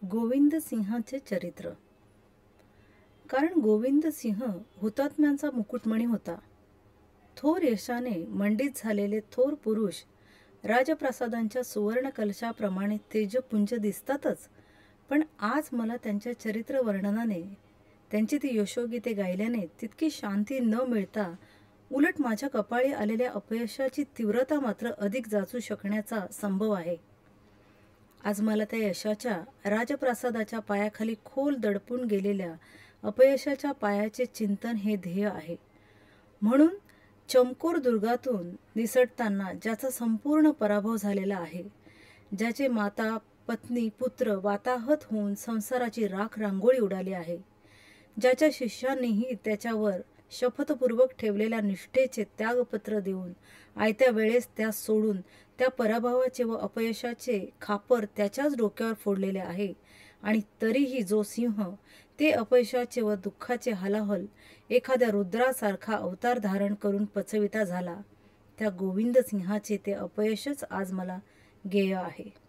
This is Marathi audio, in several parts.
गोविंद सिंहाचे चरित्र. कारण गोविंद सिंह हुतात्म्यांचा मुकुटमणी होता. थोर यशाने मंडित झालेले थोर पुरुष राजप्रासादांच्या सुवर्ण कलशाप्रमाणे तेजपुंज दिसतातच, पण आज मला त्यांच्या चरित्र वर्णनाने, त्यांची ती यशोगीते गायल्याने तितकी शांती न मिळता उलट माझ्या कपाळी आलेल्या अपयशाची तीव्रता मात्र अधिक जाचू शकण्याचा संभव आहे. आज मला त्या यशाच्या राजप्रासादाच्या पायाखाली खोल दडपून गेलेल्या अपयशाच्या पायाचे चिंतन हे ध्येय आहे. म्हणून चमकोर दुर्गातून निसटताना ज्याचा संपूर्ण पराभव झालेला आहे, ज्याचे माता पत्नी पुत्र वाताहत होऊन संसाराची राख रांगोळी उडाली आहे, ज्याच्या शिष्यांनीही त्याच्यावर शपथपूर्वक ठेवलेल्या निष्ठेचे त्यागपत्र देऊन आयत्या वेळेस त्यास सोडून त्या पराभवाचे व अपयशाचे खापर त्याच्याच डोक्यावर फोडलेले आहे, आणि तरीही जो सिंह ते अपयशाचे व दुःखाचे हलाहल एखाद्या रुद्रासारखा अवतार धारण करून पचविता झाला, त्या गोविंद सिंहाचे ते अपयशच आज मला गेय आहे.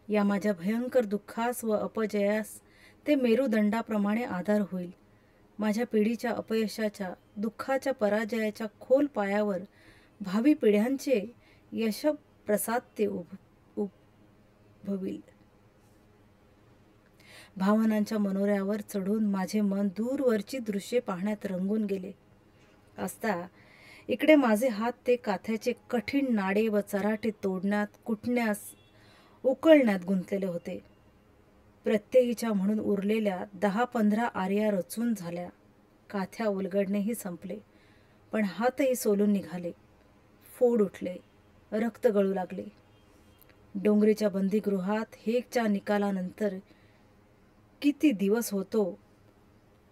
या माझ्या भयंकर दुःखास व अपजयास ते मेरुदंडाप्रमाणे आधार होईल. माझ्या पिढीच्या अपयशाच्या, दुःखाच्या, पराजयाच्या खोल पायावर भावी पिढ्यांचे यशप्रसाद ते उभवील. भावनांच्या मनोऱ्यावर चढून माझे मन दूरवरची दृश्ये पाहण्यात रंगून गेले असता इकडे माझे हात ते काथ्याचे कठीण नाडे व चराटे तोडण्यात, कुटण्यास, उकळण्यात गुंतलेले होते. प्रत्ययीच्या म्हणून उरलेल्या 10-15 आर्या रचून झाल्या. काथ्या उलगडणेही संपले, पण हातही सोलून निघाले. फोड उठले, रक्त गळू लागले. डोंगरीच्या बंदीगृहात हेकच्या निकालानंतर किती दिवस होतो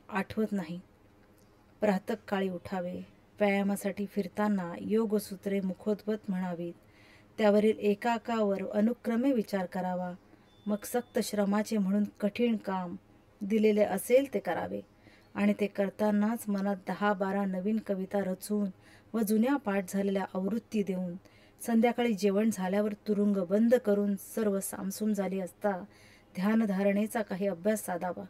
आठवत नाही. प्रातःकाळी उठावे, व्यायामासाठी फिरताना योगसूत्रे मुखोद्गत म्हणावीत, त्यावरील एकावर अनुक्रमे विचार करावा, मग सक्त श्रमाचे म्हणून कठीण काम दिलेले असेल ते करावे, आणि ते करतानाच मनात 10-12 नवीन कविता रचून व जुन्या पाठ झालेल्या आवृत्ती देऊन संध्याकाळी जेवण झाल्यावर तुरुंग बंद करून सर्व सामसूम झाली असता ध्यानधारणेचा काही अभ्यास साधावा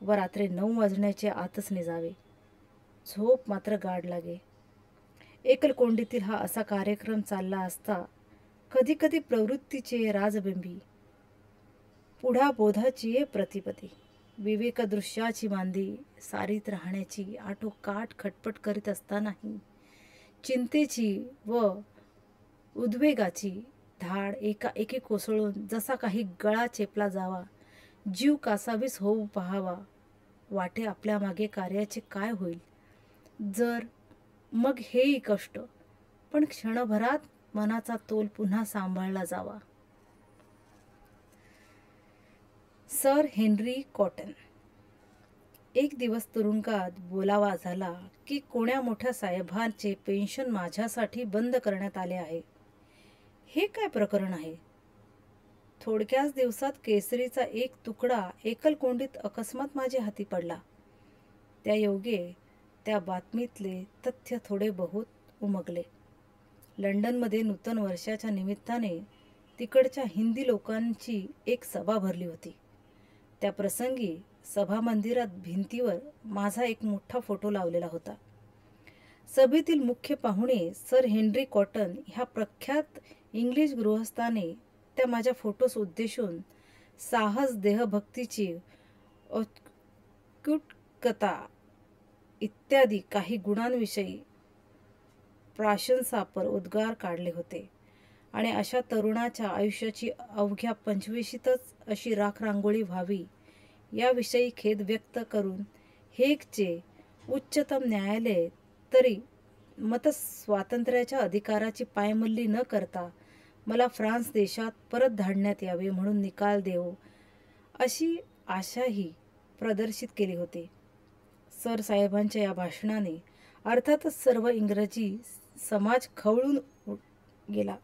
व रात्री 9 वाजण्याचे आतच निजावे. झोप मात्र गाढ लागे. एकलकोंडीतील हा असा कार्यक्रम चालला असता कधी कधी प्रवृत्तीचे राजबिंबी, पुढा बोधाची प्रतिपदी, विवेकदृश्याची मांदी सारीत राहण्याची आटोकाट खटपट करीत असतानाही चिंतेची व उद्वेगाची धाड एकाएकी कोसळून जसा काही गळा चेपला जावा, जीव कासावीस होऊ पाहावा, वाटे आपल्या मागे कार्याचे काय होईल जर, मग हेही कष्ट, पण क्षणभरात मनाचा तोल पुन्हा सांभाळला जावा. Sir Henry cotton. एक दिवस तुरुंगात बोलावा झाला की कोण्या मोठ्या साहेबांचे पेन्शन माझ्यासाठी बंद करण्यात आले आहे. हे काय प्रकरण आहे? थोडक्याच दिवसात केसरीचा एक तुकडा एकलकोंडीत अकस्मात माझ्या हाती पडला. त्या योगे त्या बातमीतले तथ्य थोडे बहुत उमगले. लंडनमध्ये नूतन वर्षाच्या निमित्ताने तिकडच्या हिंदी लोकांची एक सभा भरली होती. त्या प्रसंगी सभामंदिरात भिंतीवर माझा एक मोठा फोटो लावलेला होता. सभेतील मुख्य पाहुणे सर हेनरी कॉटन ह्या प्रख्यात इंग्लिश गृहस्थाने त्या माझ्या फोटोस उद्देशून साहस, देहभक्तीची औत्सुक्यता इत्यादी काही गुणांविषयी प्रशंसापर उद्गार काढले होते, आणि अशा तरुणाच्या आयुष्याची अवघ्या 25शीतच अशी राखरांगोळी व्हावी याविषयी खेद व्यक्त करून हेगचे उच्चतम न्यायालय तरी मतस्वातंत्र्याच्या अधिकाराची पायमल्ली न करता मला फ्रान्स देशात परत धाडण्यात यावे म्हणून निकाल देवो अशी आशाही प्रदर्शित केली होती. सर साहेबांच्या या भाषणाने अर्थातच सर्व इंग्रजी समाज खवळून गेला.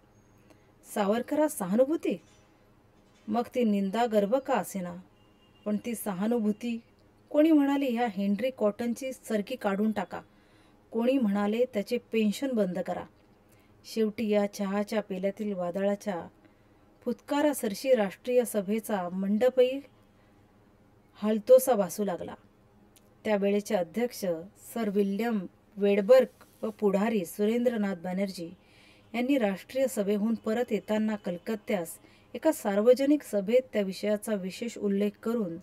सावरकरास सहानुभूती? मग ती निंदा गर्भ का असेना, पण ती सहानुभूती. कोणी म्हणाले ह्या हेनरी कॉटनची सरकी काढून टाका, कोणी म्हणाले त्याचे पेन्शन बंद करा. शेवटी या चहाच्या पेल्यातील वादळाच्या फुत्कारासरशी राष्ट्रीय सभेचा मंडपही हालतोसा भासू लागला. त्यावेळेचे अध्यक्ष सर विल्यम वेडबर्ग व पुढारी सुरेंद्रनाथ बॅनर्जी यांनी राष्ट्रीय सभेहून परत येताना कलकत्त्यास एका सार्वजनिक सभेत त्या विषयाचा विशेष उल्लेख करून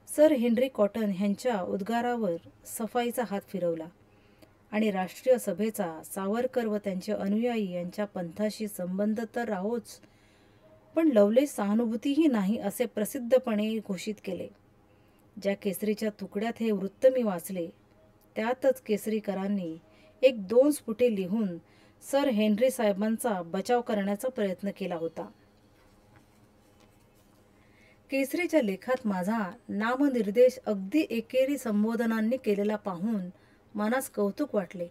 सर हेनरी कॉटन यांच्या उद्गारावर सफाईचा हात फिरवला आणि राष्ट्रीय सभेचा सावरकर व त्यांचे अनुयायी यांच्या पंथाशी संबंध तर राहोच, पण लवलेश सहानुभूतीही नाही असे प्रसिद्धपणे घोषित केले. ज्या केसरीच्या तुकड्यात हे वृत्त मी वाचले त्यातच केसरीकरांनी 1-2 स्फुटे लिहून सर हेनरी साहेबांचा बचाव करण्याचा प्रयत्न केला होता. केसरीच्या लेखात माझा नामनिर्देश अगदी एकेरी संबोधनांनी केलेला पाहून मनास कौतुक वाटले.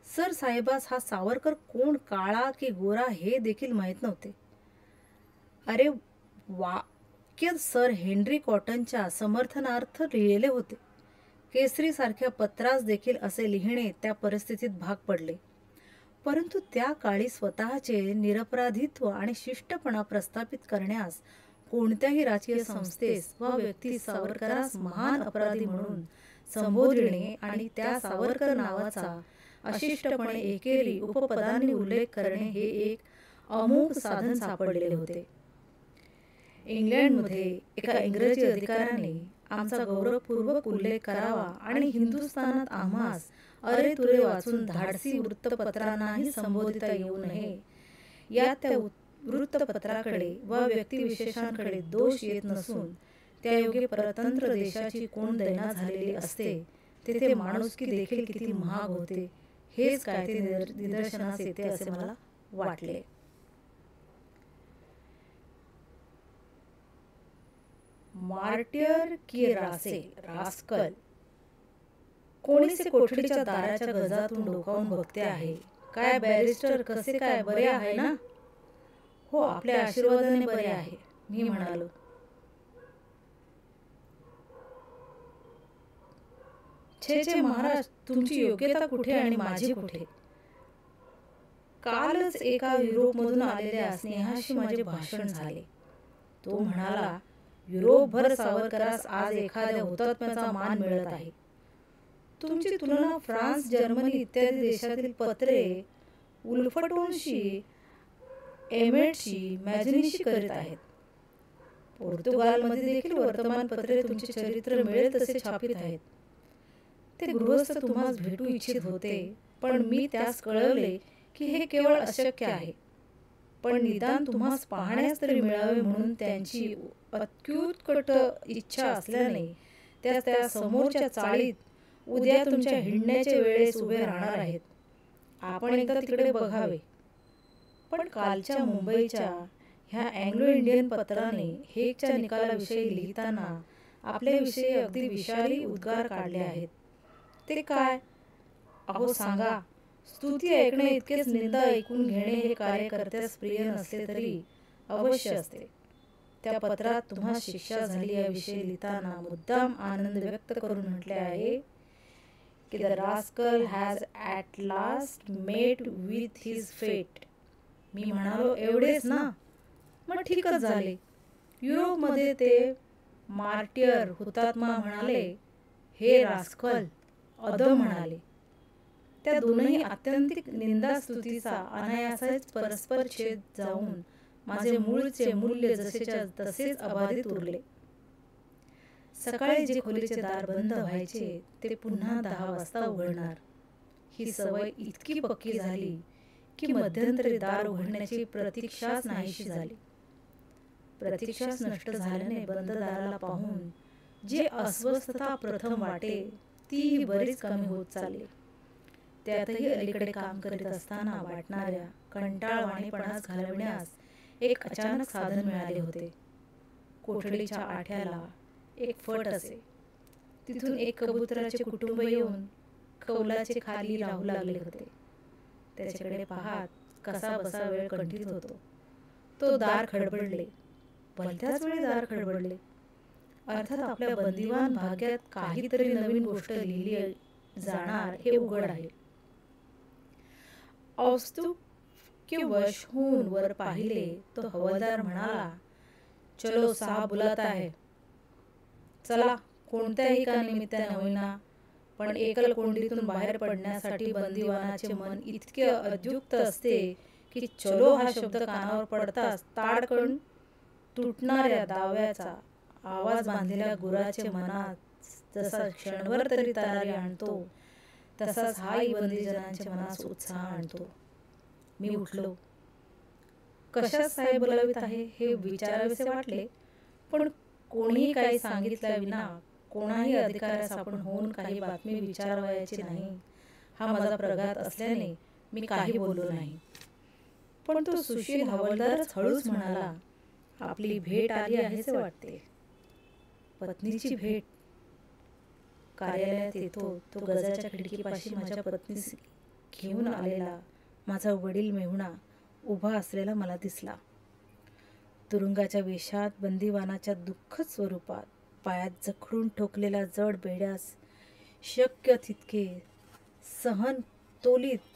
सर साहेबास हा सावरकर कोण, काळा की गोरा हे देखील माहीत नव्हते. अरे वाक्य सर हेनरी कॉटनच्या समर्थनार्थ लिहिलेले होते. केसरीसारख्या पत्रास देखील असे लिहिणे त्या परिस्थितीत भाग पडले. परंतु त्या काळी स्वतःचे निरपराधित्व आणि शिष्टपणा प्रस्थापित करण्यास कोणत्याही राजकीय संस्थेस व व्यक्ती सावरकरास महान अपराधी म्हणून संबोधणे आणि त्या सावरकर नावाचा अशिष्टपणे एकेरी उपपदांनी उल्लेख करणे हे एक अमोघ साधन सापडलेले होते. इंग्लंडमध्ये एका इंग्रजी अधिकाऱ्याने आमचा गौरवपूर्वक उल्लेख करावा आणि हिंदुस्थानात आम्हास अरे तुरे वाचून धाडसी वृत्तपत्रांनाही संबोधिता येऊ नये, या त्या वृत्तपत्राकडे व व्यक्तिविशेषांकडे दोष येत नसून त्यायोगे परतंत्र देशाची कोण दैना झालेली असते तेथे माणुसकी देखील किती महाग होते हेच काय ते निदर्शनास येते असे मला वाटले. मार्टियर की रास्कल. कोणीसे कोठडीच्या दाराच्या गजातून डोकावून बघते आहे. काय बॅरिस्टर, कसे काय, बरे आहे ना? हो, आपल्या आशीर्वादाने बरे आहे, मी म्हणालो. छे महाराज, तुमची योग्यता कुठे आणि माझी कुठे? कालच एका युरोपमधून आलेल्या स्नेहाशी माझे भाषण झाले. तो म्हणाला, युरोपभर सावरकरास आज एखाद्या हुतात्म्याचा मान मिळत आहे. तुमची तुलना फ्रान्स, जर्मनी इत्यादी देशातील पत्रे उल्फटोनशी, एमेटशी, मॅझिनीशी करीत आहेत. पोर्तुगालमध्ये देखील वर्तमानपत्रे तुमचे चरित्र मिळेल तसे छापित आहेत. ते गृहस्थ तुम्हास भेटू इच्छित होते, पण मी त्यास कळवले की हे केवळ अशक्य आहे. पण निदान तुम्हास पाहण्यास तरी मिळावे म्हणून त्यांची अत्युत्कट इच्छा असल्याने त्या समोरच्या चाळीत उद्या तुमच्या हिंडण्याच्या वेळेस उभे राहणार आहेत. आपण एकदा तिकडे बघावे. पण कालच्या मुंबईच्या ह्या अँग्लो इंडियन पत्राने हेगच्या निकालाविषयी लिहिताना आपल्याविषयी अगदी विषारी उद्गार काढले आहेत. ते काय? अहो सांगा. स्तुती ऐकणे इतकेच निंदा ऐकून घेणे हे कार्यकर्त्यास प्रिय नसले तरी अवश्य असते. त्या पत्रात तुम्हाला शिक्षा झाली याविषयी लिहिताना मुद्दाम आनंद व्यक्त करून म्हटले आहे की the rascal has at last met with his fate. मी म्हणालो, एवढेच ना? मग ठीकच झाले. युरोपमध्ये ते मार्टियर हुतात्मा म्हणाले, हे रास्कल अधम म्हणाले. त्या दोनही आत्यंतिक निंदास्तुतीचा अनायासच परस्पर छेद जाऊन माझे मूळचे मूल्य जसेच्या तसेच अबाधित उरले. सकाळी जे खोलीचे दार बंद व्हायचे ते पुन्हा 10 वाजता उघडणार. ही सवय इतकी पक्की झाली की मध्यंतरी दार उघडण्याची प्रतीक्षाच नाहीशी झाली. प्रतीक्षाच नष्ट झाल्याने बंद दाराला पाहून जी अस्वस्थता प्रथम वाटे ती बरीच कमी होत चालली. त्यातही अलीकडे काम करीत असताना वाटणाऱ्या कंटाळवाणीपणास घालविण्यास एक अचानक साधन मिळाले होते. कोठडीच्या आठ्याला एक फट असे. तिथून एक कबुतराचे कुटुंब येऊन कौलाचे खाली राहू लागले होते. त्याच्याकडे पाहत कसा बसा वेळ कंठीत होतो. तो दार खडबडले. भलत्याच वेळी दार खडबडले. अर्थात आपल्या बंदिवान भाग्यात काहीतरी नवीन गोष्ट लिहिली जाणार हे उघड आहे. की वश होऊन वर पाहिले तो हवालदार म्हणाला, चलो साहब बुलाता है. चला, कोणत्याही का निमित्ताने होईना, पण एकल कोंडीतून बाहेर पडण्यासाठी बंदीवानाचे मन इतके अद्युक्त असते की चलो हा शब्द कानावर पडताच ताडकन तुटणाऱ्या दाव्याचा आवाज बांधलेल्या गुराचे मनात जसा क्षणभर तरी तरारी आणतो, तसाच हाही बंदीजनांच्या मनास उत्साह आणतो. मी उठलो. कशात साहेब बोलावित आहे हे विचारावेसे वाटले, पण कोणीही काही सांगितल्याविना कोणाही अधिकाऱ्यास आपण होऊन काही बातमी विचारावयाची नाही हा माझा प्रघात असल्याने मी काही बोललो नाही. पण तो सुशील हवालदारच हळूच म्हणाला, आपली भेट आली आहेसे वाटते. पत्नीची भेट. कार्यालयात येतो तो गजाच्या खिडकीपाशी माझ्या पत्नीस घेऊन आलेला माझा वडील मेहुणा उभा असलेला मला दिसला. तुरुंगाच्या वेशात, बंदीवानाच्या दुःखद स्वरूपात, पायात जखडून ठोकलेल्या जड बेड्यास शक्य तितके सहन तोलीत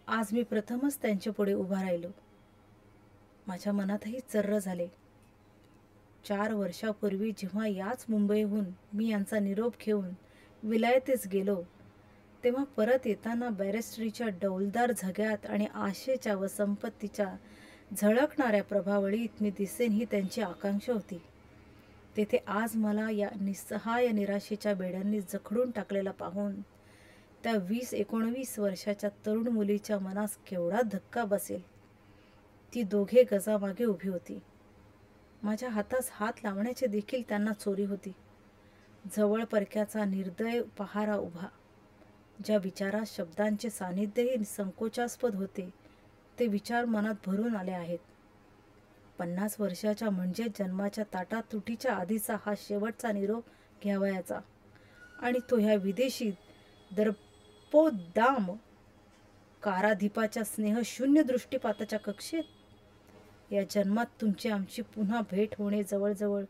आज मी प्रथमच त्यांच्या पुढे उभा राहिलो. माझ्या मनातही चर्र झाले. 4 वर्षापूर्वी जेव्हा याच मुंबईहून मी यांचा निरोप घेऊन विलायतेस गेलो, तेव्हा परत येताना बॅरिस्टरीच्या डौलदार झग्यात आणि आशेच्या व संपत्तीच्या झळकणाऱ्या प्रभावळीत मी दिसेन ही त्यांची आकांक्षा होती. तेथे आज मला या निस्सहाय निराशेच्या बेड्यांनी जखडून टाकलेला पाहून त्या 20-19 वर्षाच्या तरुण मुलीच्या मनास केवढा धक्का बसेल. ती दोघे गजामागे उभी होती. माझ्या हातास हात लावण्याची देखील त्यांना चोरी होती. जवळ परक्याचा निर्दय पहारा उभा. ज्या विचारात शब्दांचे सानिध्यही संकोचास्पद होते, ते विचार मनात भरून आले आहेत. 50 वर्षाच्या म्हणजे जन्माच्या ताटातुटीच्या आधीचा हा शेवटचा निरोप घ्यावयाचा, आणि तो ह्या विदेशी दर्पोद्दाम काराधिपाच्या स्नेहशून्य दृष्टिपाताच्या कक्षेत. या जन्मात तुमची आमची पुन्हा भेट होणे जवळजवळ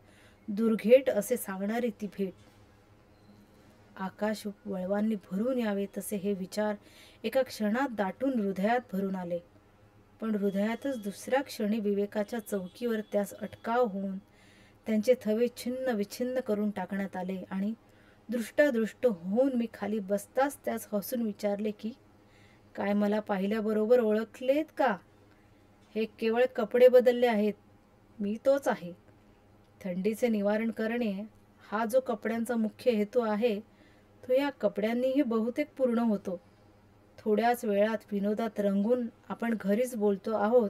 दुर्घेट असे सांगणारी ती भेट. आकाश वळवांनी भरून यावे तसे हे विचार एका क्षणात दाटून हृदयात भरून आले. पण हृदयातच दुसऱ्या क्षणी विवेकाच्या चौकीवर त्यास अटकाव होऊन त्यांचे थवे छिन्न विछिन्न करून टाकण्यात आले, आणि दृष्टादृष्ट होऊन मी खाली बसताच त्यास हसून विचारले की, काय मला पाहिल्याबरोबर ओळखलेत का? हे केवळ कपडे बदलले आहेत, मी तोच आहे. थंडीचे निवारण करणे हा जो कपड्यांचा मुख्य हेतू आहे, तो या कपड्यांनीही बहुतेक पूर्ण होतो. थोड्याच वेळात विनोदात रंगून आपण घरीच बोलतो आहोत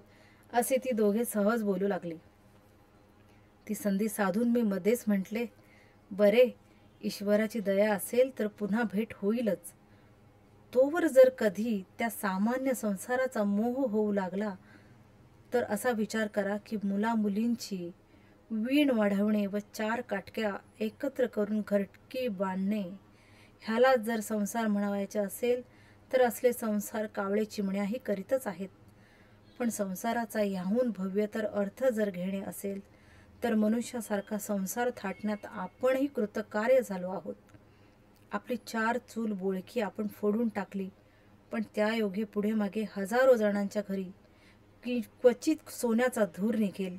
असे ती दोघे सहज बोलू लागली. ती संधी साधून मी मध्येच म्हटले, बरे, ईश्वराची दया असेल तर पुन्हा भेट होईलच. तोवर जर कधी त्या सामान्य संसाराचा मोह होऊ लागला तर असा विचार करा की मुलामुलींची वीण वाढवणे व 4 काटक्या एकत्र करून घरटी बांधणे ह्याला जर संसार म्हणावायचे असेल तर असले संसार कावळे चिमण्याही करीतच आहेत. पण संसाराचा याहून भव्यतर अर्थ जर घेणे असेल तर मनुष्यासारखा संसार थाटण्यात आपणही कृतकार्य झालो आहोत. आपली 4 चूल बोळकी आपण फोडून टाकली, पण त्यायोगे पुढे मागे हजारो जणांच्या घरी क्वचित सोन्याचा धूर निघेल.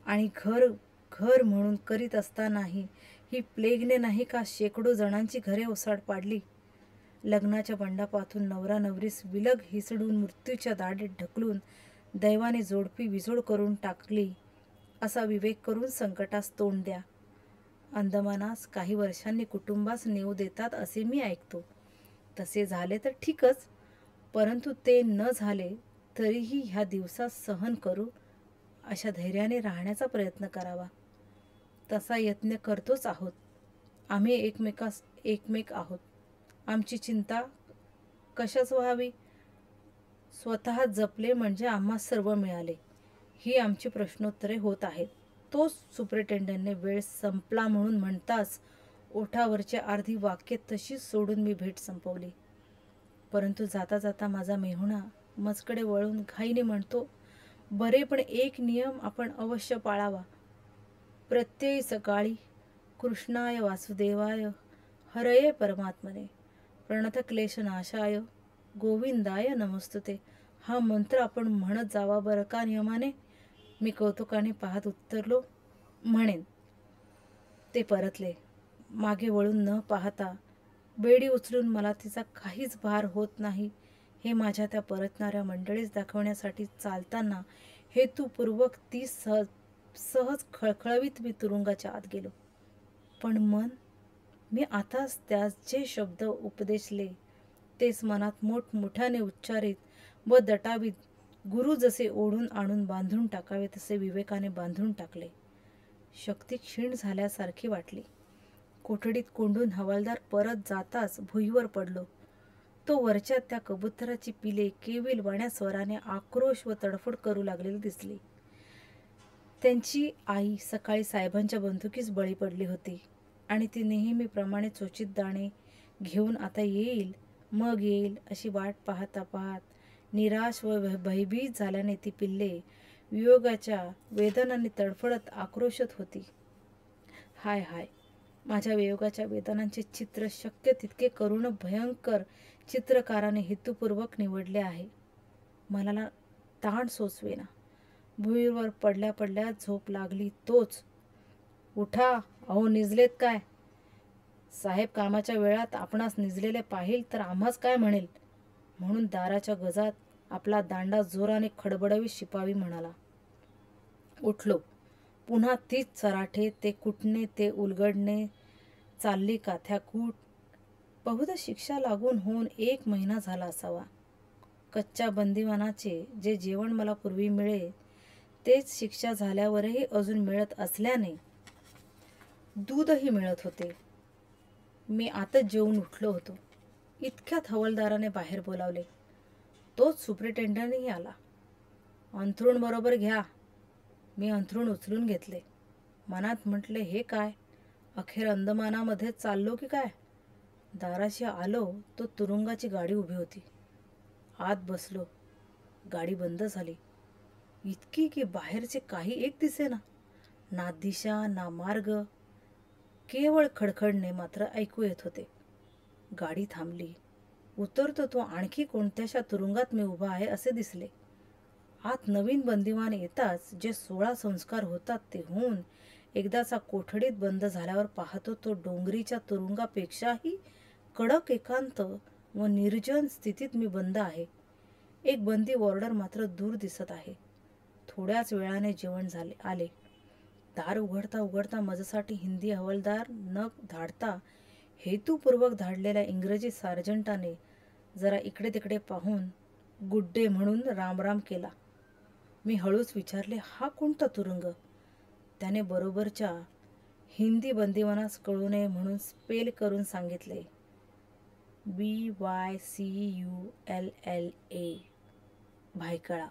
आणि घर घर म्हणून करीत असतानाही ही प्लेगने नाही का शेकडो जणांची घरे ओसाड पाडली. लग्नाच्या मंडपातून नवरा नवरीस विलग हिसडून मृत्यूच्या दाढेत ढकलून दैवाने जोडपी विजोड करून टाकली असा विवेक करून संकटास तोंड द्या. अंदमानास काही वर्षांनी कुटुंबास नेऊ देतात असे मी ऐकतो. तसे झाले तर ठीकच, परंतु ते न झाले तरीही ह्या दिवसात सहन करू अशा धैर्याने राहण्याचा प्रयत्न करावा. तसा यत्न करतोच आहोत. आम्ही एकमेक आहोत. आमची चिंता कशाच व्हावी? स्वतः जपले म्हणजे आम्हा सर्व मिळाले, ही आमची प्रश्नोत्तरे होत आहेत. तोच सुपरिटेंडंटने वेळ संपला म्हणून म्हणताच ओठावरची अर्धी वाक्ये तशीच सोडून मी भेट संपवली. परंतु जाता जाता माझा मेहुणा मजकडे वळून घाईने म्हणतो, बरे, पण एक नियम आपण अवश्य पाळावा. प्रत्येक सकाळी कृष्णाय वासुदेवाय हरये परमात्मने प्रणतक्लेशनाशाय गोविंदाय नमस्तुते हा मंत्र आपण म्हणत जावा बरं का नियमाने. मी कौतुकाने पाहत उत्तरलो, म्हणेन. ते परतले. मागे वळून न पाहता बेडी उचलून मला तिचा काहीच भार होत नाही हे माझ्या त्या परतणाऱ्या मंडळीस दाखवण्यासाठी चालताना हेतुपूर्वक ती सहज खळखळवीत मी तुरुंगाच्या आत गेलो. पण मन, मी आताच त्यास जे शब्द उपदेशले तेच मनात मोठमोठ्याने उच्चारित व दटावीत गुरु जसे ओढून आणून बांधून टाकावे तसे विवेकाने बांधून टाकले. शक्ती क्षीण झाल्यासारखी वाटली. कोठडीत कोंडून हवालदार परत जाताच भुईवर पडलो. तो वरच्या त्या कबुतराची पिले केविलवाण्या स्वराने आक्रोश व तडफड करू लागलेली दिसली. त्यांची आई सकाळी साहेबांच्या बंदुकीस बळी पडली होती आणि ती नेहमीप्रमाणे चोचीत दाणे घेऊन आता येईल मग येईल अशी वाट पाहता पाहत निराश व भयभीत झाल्याने ती पिल्ले वियोगाच्या वेदनांनी तडफडत आक्रोशत होती. हाय हाय, माझ्या वियोगाच्या वेदनांचे चित्र शक्य तितके करुण भयंकर चित्रकाराने हेतुपूर्वक निवडले आहे. मनाला ताण सोसवेना. भुईवर पडल्या पडल्या झोप लागली तोच, उठा, अहो निजलेत काय? साहेब कामाच्या वेळात आपणास निजलेले पाहिल तर आम्हास काय म्हणेल, म्हणून दाराच्या गजात आपला दांडा जोराने खडबडवीत शिपावी म्हणाला. उठलो. पुन्हा तीच चराठे, ते कुटणे, ते उलगडणे चालली काथ्याकूट. बहुधा शिक्षा लागून होऊन 1 महिना झाला असावा. कच्च्या बंदिवानाचे जे जेवण मला पूर्वी मिळे तेच शिक्षा झाल्यावरही अजून मिळत असल्याने दूधही मिळत होते. मी आताच जेवून उठलो होतो. इतक्यात हवालदाराने बाहेर बोलावले. तोच सुपरिटेंडंटही आला. अंथरूण बरोबर घ्या. मी अंथरूण उचलून घेतले. मनात म्हटले, हे काय, अखेर अंदमानामध्ये चाललो की काय? दाराशी आलो तो तुरुंगाची गाडी उभी होती. आत बसलो. गाडी बंद झाली. इतकी की बाहेरचे काही एक दिसेना. ना दिशा ना मार्ग, केवळ खडखडणे मात्र ऐकू येत होते. गाडी थांबली. उतरतो तो आणखी कोणत्याशा तुरुंगात मी उभा आहे असे दिसले. आत नवीन बंदिवान येताच जे 16 संस्कार होतात ते होऊन एकदाचा कोठडीत बंद झाल्यावर पाहतो तो डोंगरीच्या तुरुंगापेक्षाही कडक एकांत व निर्जन स्थितीत मी बंद आहे. एक बंदी वॉर्डर मात्र दूर दिसत आहे. थोड्याच वेळाने जेवण आले. दार उघडता उघडता माझ्यासाठी हिंदी हवालदार न धाडता हेतुपूर्वक धाडलेल्या इंग्रजी सार्जंटाने जरा इकडे तिकडे पाहून गुड डे म्हणून रामराम केला. मी हळूच विचारले, हा कोणता तुरुंग? त्याने बरोबरच्या हिंदी बंदिवानास कळू नये म्हणून स्पेल करून सांगितले, BYCULLA, भायखळा.